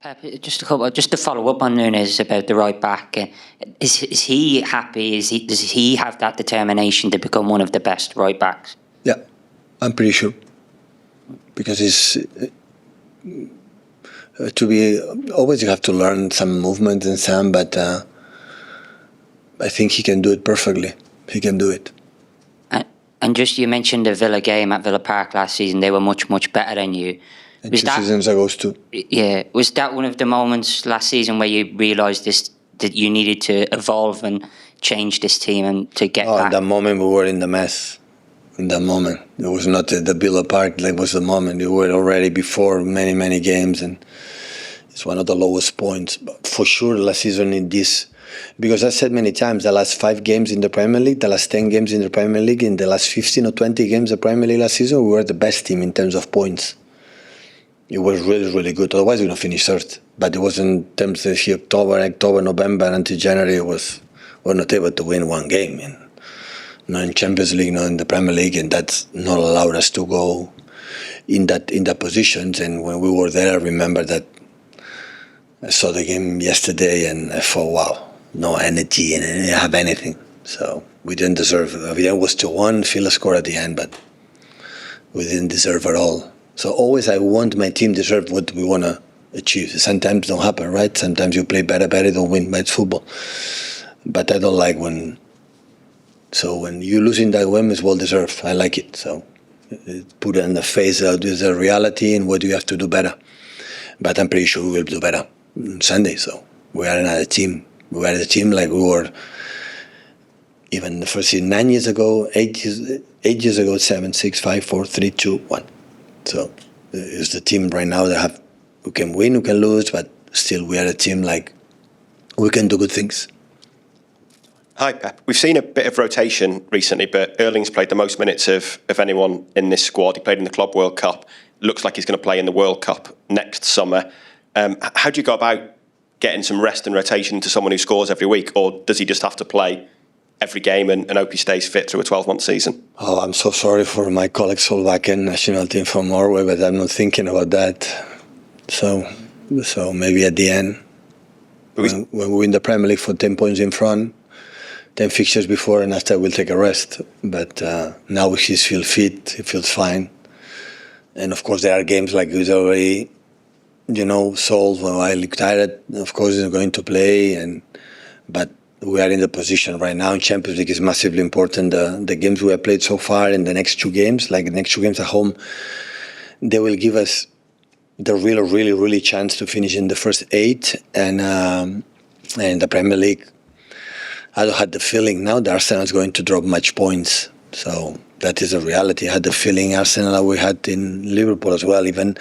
Pep, just to follow up on Nunes about the right back. Is he happy? Does he have that determination to become one of the best right backs? Yeah, I'm pretty sure, because he's always you have to learn some movement and some, but I think he can do it perfectly. He can do it. And just, you mentioned the Villa game at Villa Park last season. They were much better than you. And was 2 seasons ago too. Yeah, was that one of the moments last season where you realised that you needed to evolve and change this team and to get back? In that moment we were in the mess. In that moment, it was not the Villa Park. That was the moment. We were already before many games, and it's one of the lowest points. But for sure, last season in this, because I said many times, the last 5 games in the Premier League, the last 10 games in the Premier League, in the last 15 or 20 games of the Premier League last season, we were the best team in terms of points. It was really good. Otherwise, we would have finished third. But it wasn't in terms of October, November until January. We were not able to win one game. And not in Champions League, not in the Premier League, and that's not allowed us to go in that positions. And when we were there, I remember that I saw the game yesterday, and I thought, wow, no energy, and I didn't have anything. So we didn't deserve. It was 2-1. Villa scored at the end, but we didn't deserve at all. So always I want my team deserve what we want to achieve. Sometimes don't happen, right? Sometimes you play better, don't win, but it's football. But I don't like when you lose in that way, it's well deserved. I like it. So put it in the face of the reality and what do you have to do better. But I'm pretty sure we will do better on Sunday. So we are another team. We are the team like we were even the first season 9 years ago, 8 years ago, 7, 6, 5, 4, 3, 2, 1. So it's the team right now that we can win, we can lose, but still we are a team like we can do good things. Hi, Pep. We've seen a bit of rotation recently, but Erling's played the most minutes of anyone in this squad. He played in the Club World Cup. Looks like he's going to play in the World Cup next summer. How do you go about getting some rest and rotation to someone who scores every week, or does he just have to play every game and hope he stays fit through a 12-month season? Oh, I'm so sorry for my colleague Solbakken, national team from Norway, but I'm not thinking about that. So maybe at the end, when we win the Premier League for 10 points in front, 10 fixtures before, and after we'll take a rest. But now he feels fit, he feels fine. And of course there are games like he's already, solved. When I look tired, of course he's going to play. But we are in the position right now in Champions League is massively important. The games we have played so far and the next 2 games, like the next 2 games at home, they will give us the really chance to finish in the first 8. And the Premier League, I had the feeling now that Arsenal is going to drop much points. So that is a reality. I had the feeling Arsenal we had in Liverpool as well. Even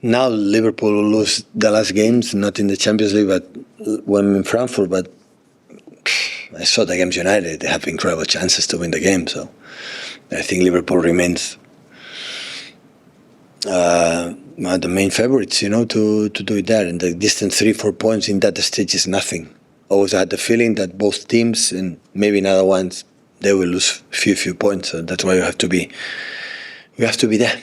now Liverpool will lose the last games, not in the Champions League, but when in Frankfurt. But I saw the games United. They have incredible chances to win the game. So I think Liverpool remains the main favourites, to do it there. And the distance 3-4 points in that stage is nothing. Always had the feeling that both teams and maybe another ones, they will lose few points. So that's why we have to be there.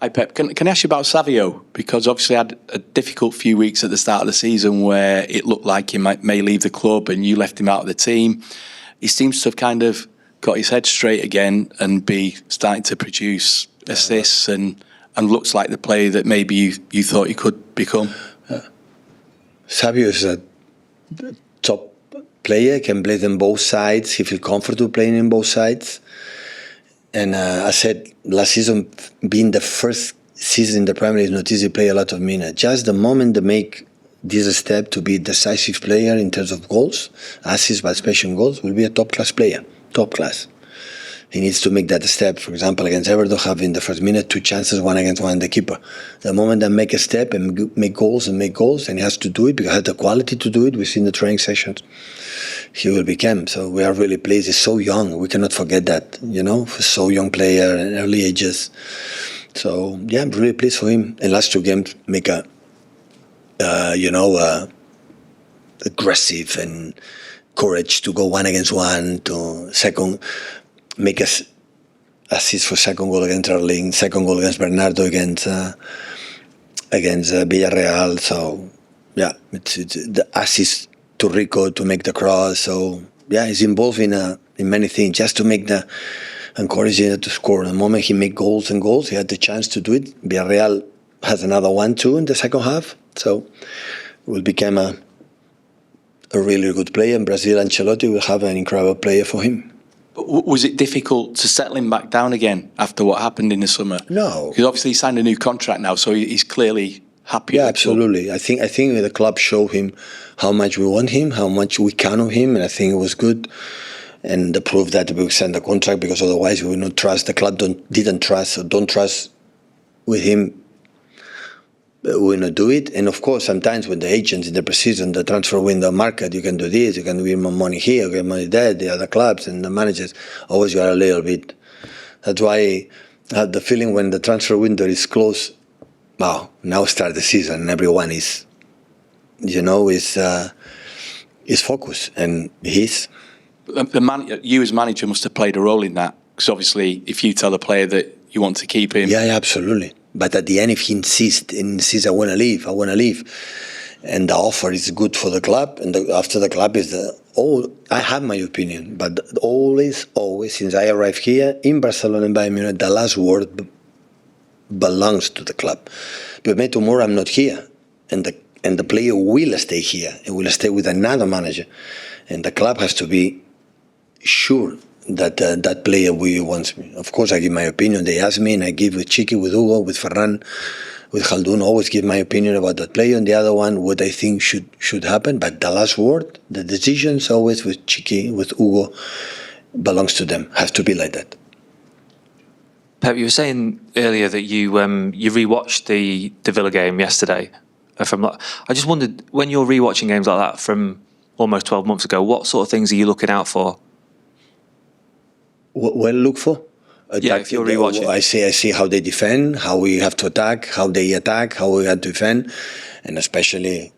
Hi Pep, can I ask you about Savio? Because obviously had a difficult few weeks at the start of the season where it looked like he may leave the club and you left him out of the team. He seems to have kind of got his head straight again and be starting to produce assists and looks like the player that maybe you thought he could become. Savio is a top player, can play on both sides. He feels comfortable playing in both sides. And I said last season, being the first season in the Premier League, it's not easy to play a lot of minutes. Just the moment they make this step to be a decisive player in terms of goals, assists, but especially goals, will be a top-class player, top class. He needs to make that step. For example, against Everton, having the first minute 2 chances, 1 against 1, the keeper. The moment they make a step and make goals, and he has to do it because he has the quality to do it. We've seen the training sessions. He will become. So we are really pleased. He's so young. We cannot forget that, so young player in early ages. So, yeah, I'm really pleased for him. In last 2 games, make aggressive and courage to go 1 against 1, to second, make us assist for second goal against Erling, second goal against Bernardo, against against Villarreal. So, yeah, it's the assist to Rico to make the cross. So, yeah, he's involved in many things just to make the encouraging to score. The moment he made goals, he had the chance to do it. Villarreal has another 1-2 in the second half. So, will become a really good player. And Brazil, Ancelotti will have an incredible player for him. But was it difficult to settle him back down again after what happened in the summer? No. Because obviously he signed a new contract now, so he's clearly happy. Yeah, absolutely. I think the club showed him how much we want him, how much we count on him, and I think it was good. And the proof that we signed the contract, because otherwise we would not trust. The club don't trust with him. We will not do it. And of course, sometimes when the agents in the preseason, the transfer window market, you can do this, you can give more money here, get money there, the other clubs and the managers, always you are a little bit. That's why I have the feeling when the transfer window is closed, wow, now start the season and everyone is focused, and he's. You as manager must have played a role in that, because obviously if you tell the player that you want to keep him. Yeah, absolutely. But at the end, if he insists, I want to leave. And the offer is good for the club, and after the club is I have my opinion, but always, since I arrived here in Barcelona and Bayern Munich, the last word belongs to the club. But maybe tomorrow I'm not here, and the player will stay here and will stay with another manager, and the club has to be sure that that player really wants me. Of course, I give my opinion. They ask me, and I give with Chiqui, with Hugo, with Ferran, with Khaldun. Always give my opinion about that player, and the other one what I think should happen. But the last word, the decisions, always with Chiqui, with Hugo, belongs to them. Has to be like that. Pep, you were saying earlier that you rewatched the Villa game yesterday. I just wondered, when you're rewatching games like that from almost 12 months ago, what sort of things are you looking out for? What look for? If you're rewatching. I see how they defend, how we have to attack, how they attack, how we have to defend, and especially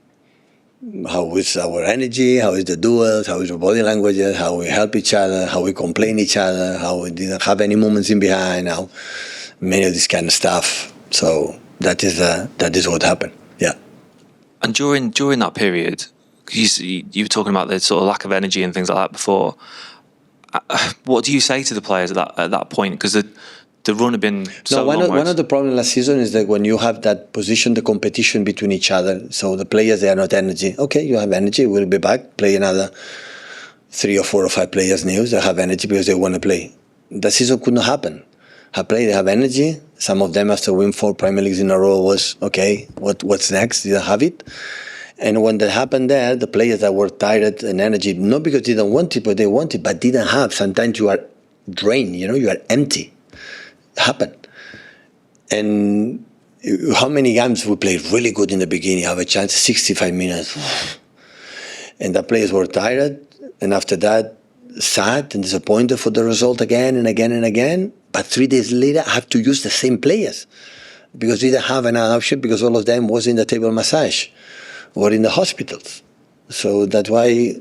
how is our energy, how is the duels, how is our body language, how we help each other, how we complain each other, how we didn't have any moments in behind, how many of this kind of stuff. So that is what happened. Yeah. And during that period, you were talking about the sort of lack of energy and things like that before. What do you say to the players at that point? Because the run had been so long. One of the problems last season is that when you have that position, the competition between each other, so the players, they are not energy. Okay, you have energy, we'll be back, play another 3 or 4 or 5 players new that have energy because they want to play. The season could not happen. They have energy. Some of them, after win 4 Premier Leagues in a row, was, okay, what's next? Didn't have it. And when that happened there, the players that were tired and energy, not because they didn't want it, but they wanted, but didn't have. Sometimes you are drained, you are empty. Happened. And how many games we played really good in the beginning, have a chance, 65 minutes. And the players were tired, and after that, sad and disappointed for the result again and again and again. But 3 days later, I have to use the same players because we didn't have another option, because all of them was in the table massage or in the hospitals. So that's why,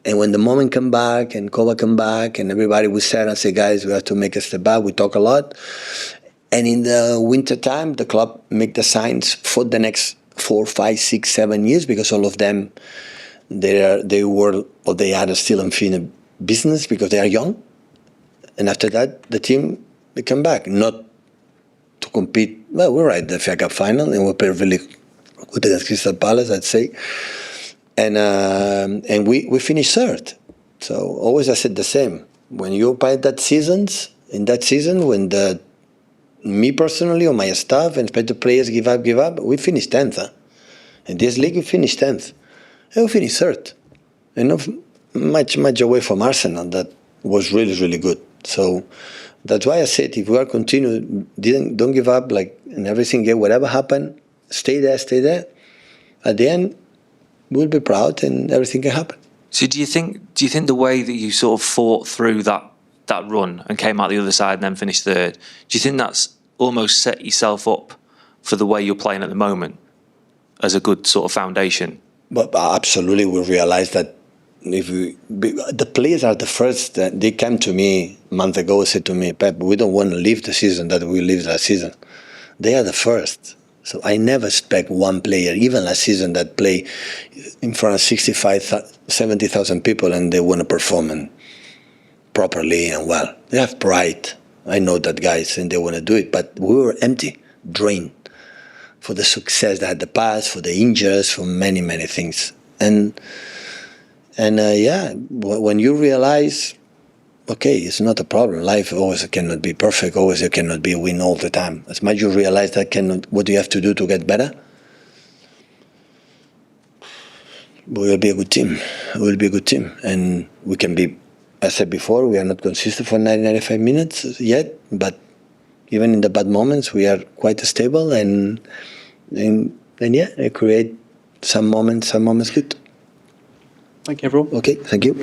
and when the moment come back and Koba come back and everybody was sad and say, guys, we have to make a step back, we talk a lot. And in the winter time, the club make the signs for the next 4, 5, 6, 7 years, because all of them, they are still in business because they are young. And after that, the team, they come back, not to compete. Well, we're at the FA Cup final and we play really good against Crystal Palace, I'd say. And we finished third. So always I said the same. When you play in that season, when me personally or my staff and the players give up, we finished 10th. In this league, we finished 10th. And we finished third. And not much away from Arsenal. That was really, really good. So that's why I said, if we are continuing, don't give up, and everything, whatever happened, stay there. At the end, we'll be proud and everything can happen. So do you think the way that you sort of fought through that run and came out the other side and then finished third, do you think that's almost set yourself up for the way you're playing at the moment as a good sort of foundation? But absolutely, we realize that the players are the first. They came to me a month ago and said to me, Pep, we don't want to leave the season that we lived last season. They are the first. So I never expect one player, even last season, that play in front of 70,000 people and they want to perform properly and well. They have pride. I know that guys and they want to do it, but we were empty, drained for the success that had the past, for the injuries, for many, many things. And when you realize, okay, it's not a problem. Life always cannot be perfect. Always you cannot be win all the time. As much as you realize that cannot, what do you have to do to get better? We will be a good team. We will be a good team. And we can be, as I said before, we are not consistent for 90-95 minutes yet, but even in the bad moments, we are quite stable and create some moments good. Thank you, everyone. Okay, thank you.